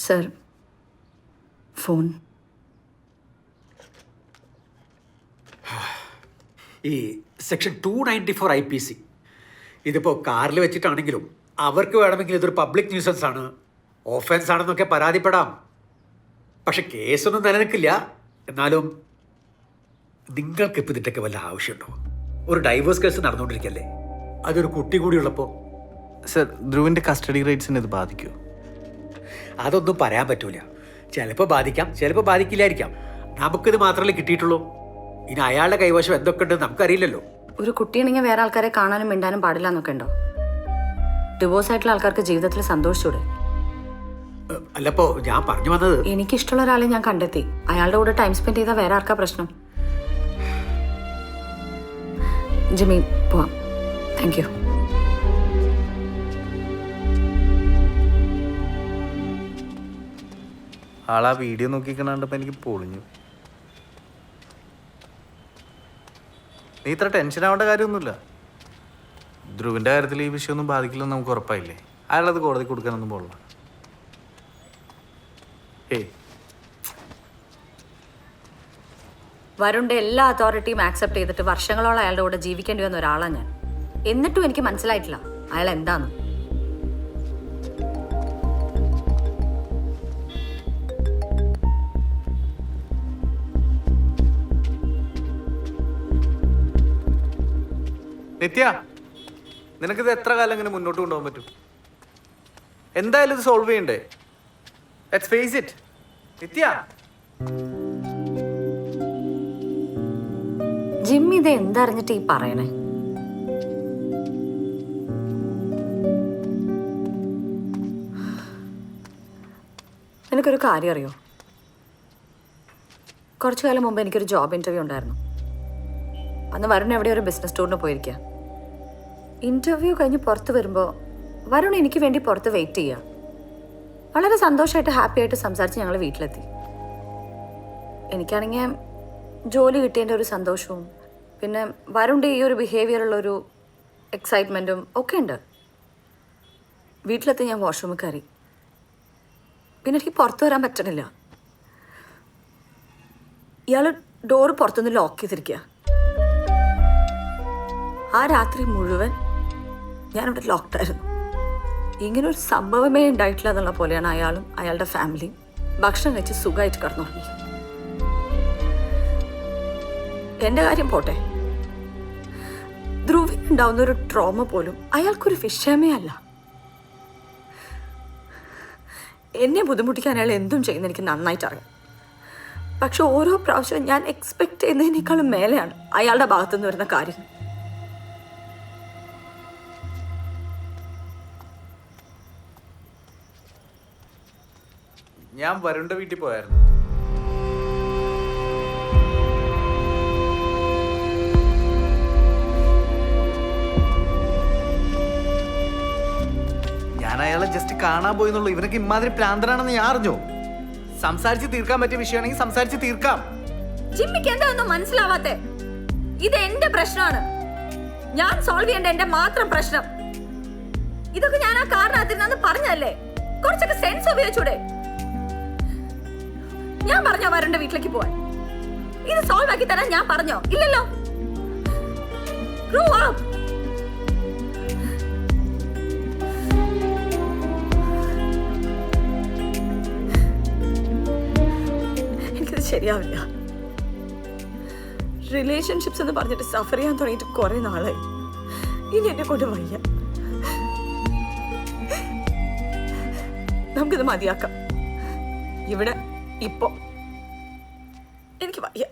Sir, phone. ഈ section 294 IPC ഇതിപ്പോൾ കാറിൽ വെച്ചിട്ടാണെങ്കിലും അവർക്ക് വേണമെങ്കിൽ ഇതൊരു പബ്ലിക് ന്യൂസൻസ് ആണ്, ഓഫൻസ് ആണെന്നൊക്കെ പരാതിപ്പെടാം. പക്ഷെ കേസൊന്നും നിലനിൽക്കില്ല. എന്നാലും നിങ്ങൾക്കിപ്പോൾ ഇതിൻ്റെയൊക്കെ വല്ല ആവശ്യമുണ്ടോ? ഒരു ഡൈവേഴ്സ് കേസ് നടന്നുകൊണ്ടിരിക്കല്ലേ, അതൊരു കുട്ടി കൂടി ഉള്ളപ്പോൾ. സർ, ധ്രുവിൻ്റെ കസ്റ്റഡി റൈറ്റ്സിനെ ഇത് ബാധിക്കുമോ? അതൊന്നും പറയാൻ പറ്റൂല. ചിലപ്പോൾ ബാധിക്കാം, ചിലപ്പോൾ ബാധിക്കില്ലായിരിക്കാം. നമുക്കിത് മാത്രമല്ലേ കിട്ടിയിട്ടുള്ളൂ. ഇനി അയാളുടെ കൈവശം എന്തൊക്കെ ഉണ്ടെന്ന് നമുക്കറിയില്ലല്ലോ. ഒരു കുട്ടിയാണെങ്കിൽ വേറെ ആൾക്കാരെ കാണാനും മിണ്ടാനും പാടില്ല എന്നൊക്കെ ഉണ്ടോ? ഡിവോഴ്സ് ആയിട്ടുള്ള ആൾക്കാർക്ക് ജീവിതത്തിൽ സന്തോഷിച്ചൂടെ? അല്ലപ്പോ ഞാൻ പറഞ്ഞു വന്നത്, എനിക്കിഷ്ടമുള്ള ഒരാളെ ഞാൻ കണ്ടെത്തി. അയാളുടെ കൂടെ ടൈം സ്പെൻഡ് ചെയ്താൽ വേറെ ആർക്കാ പ്രശ്നം? ജിമ്മി, പോവാം. Thank you. ആളാ വീഡിയോ നോക്കിക്കണ്ടപ്പോൾ എനിക്ക് പൊളിഞ്ഞു. നീ ഇത്ര ടെൻഷൻ ആവേണ്ട കാര്യമൊന്നുമില്ല. ധ്രുവിൻ്റെ കാര്യത്തിൽ ഈ വിഷയമൊന്നും ബാധിക്കില്ലെന്ന് നമുക്ക് ഉറപ്പായില്ലേ. അയാളത് കോടതി കൊടുക്കാനൊന്നും പോകില്ല. വരുണിന്റെ എല്ലാ അതോറിറ്റിയും ആക്സെപ്റ്റ് ചെയ്തിട്ട് വർഷങ്ങളോളം അയാളുടെ കൂടെ ജീവിക്കേണ്ടി വന്ന ഒരാളാണ് ഞാൻ. എന്നിട്ടും എനിക്ക് മനസ്സിലായിട്ടില്ല അയാൾ എന്താന്ന്. നിത്യ, നിനക്കിത് എത്ര കാലം ഇങ്ങനെ മുന്നോട്ട് കൊണ്ടുപോകാൻ പറ്റും? എന്തായാലും ഇത് സോൾവ് ചെയ്യണ്ടേ? Let's face it. Nitya, Jimmy ഇത് എന്തറിഞ്ഞിട്ട് ഈ പറയണേ? എനിക്കൊരു കാര്യം അറിയോ? കുറച്ചു കാലം മുമ്പ് എനിക്കൊരു ജോബ് ഇൻ്റർവ്യൂ ഉണ്ടായിരുന്നു. അന്ന് വരുൺ എവിടെ ഒരു ബിസിനസ് ടൂറിന് പോയിരിക്കുക. ഇൻ്റർവ്യൂ കഴിഞ്ഞ് പുറത്ത് വരുമ്പോൾ വരുൺ എനിക്ക് വേണ്ടി പുറത്ത് വെയിറ്റ് ചെയ്യുക. വളരെ സന്തോഷമായിട്ട് ഹാപ്പി ആയിട്ട് സംസാരിച്ച് ഞങ്ങൾ വീട്ടിലെത്തി. എനിക്കാണെങ്കിൽ ജോലി കിട്ടിയതിൻ്റെ ഒരു സന്തോഷവും പിന്നെ വരുണിൻ്റെ ഈ ഒരു ബിഹേവിയറുള്ളൊരു എക്സൈറ്റ്മെൻറ്റും ഒക്കെ ഉണ്ട്. വീട്ടിലെത്തി ഞാൻ വാഷ്റൂമിൽ കയറി. പിന്നെ എനിക്ക് പുറത്ത് വരാൻ പറ്റണില്ല. ഇയാൾ ഡോറ് പുറത്തുനിന്ന് ലോക്ക് ചെയ്തിരിക്കുക. ആ രാത്രി മുഴുവൻ ഞാനിവിടെ ലോക്ക്ഡായിരുന്നു. ഇങ്ങനൊരു സംഭവമേ ഉണ്ടായിട്ടില്ല എന്നുള്ള പോലെയാണ് അയാളും അയാളുടെ ഫാമിലിയും ഭക്ഷണം കഴിച്ച് സുഖമായിട്ട് കിടന്നുറങ്ങി. എൻ്റെ കാര്യം പോട്ടെ, ധ്രുവിനുണ്ടാവുന്ന ഒരു ട്രോമ പോലും അയാൾക്കൊരു വിഷയമേ അല്ല. എന്നെ ബുദ്ധിമുട്ടിക്കാൻ അയാൾ എന്തും ചെയ്യുന്ന എനിക്ക് നന്നായിട്ട് അറിയാം. പക്ഷെ ഓരോ പ്രാവശ്യവും ഞാൻ എക്സ്പെക്ട് ചെയ്യുന്നതിനേക്കാളും മേലെയാണ് അയാളുടെ ഭാഗത്തുനിന്ന് വരുന്ന കാര്യം. ഞാൻ വരുണിന്റെ വീട്ടിൽ പോയായിരുന്നു. ഞാൻ അയാളെ ജസ്റ്റ് കാണാൻ പോയെന്നുള്ളൂ. ഇവനൊക്കെ ഇമാതിരി പ്രാന്തനാണെന്ന് ഞാൻ അറിഞ്ഞു. സംസാരിച്ച് തീർക്കാൻ പറ്റിയ വിഷയമാണെങ്കിൽ സംസാരിച്ച് തീർക്കാം. ജിമ്മിക്ക് എന്താ ഒന്നും മനസ്സിലാവാത്തെ? ഇത് എന്റെ പ്രശ്നമാണ്. ഞാൻ സോൾവ് ചെയ്യേണ്ട എന്റെ മാത്രം പ്രശ്നം. ഇതൊക്കെ ഞാൻ ആ കാരണത്തിനാന്ന് പറഞ്ഞല്ലേ. കുറച്ചൊക്കെ സെൻസ് ഉപയോഗിച്ചൂടെ? ഞാൻ പറഞ്ഞോ വരുണിന്റെ വീട്ടിലേക്ക് പോവാൻ? ഇത് സോൾവ് ആക്കി തരാൻ ഞാൻ പറഞ്ഞോ? ഇല്ലല്ലോ. Grow up. എനിക്കത് ശരിയാവില്ല. റിലേഷൻഷിപ്സ് എന്ന് പറഞ്ഞിട്ട് സഫർ ചെയ്യാൻ തുടങ്ങിയിട്ട് കുറെ നാളായി. ഇനി എന്നെ കൊണ്ട് വയ്യ. നമുക്കിത് മതിയാക്കാം. ഇവിടെ ഇപ്പോ എനിക്ക് വയ്യ.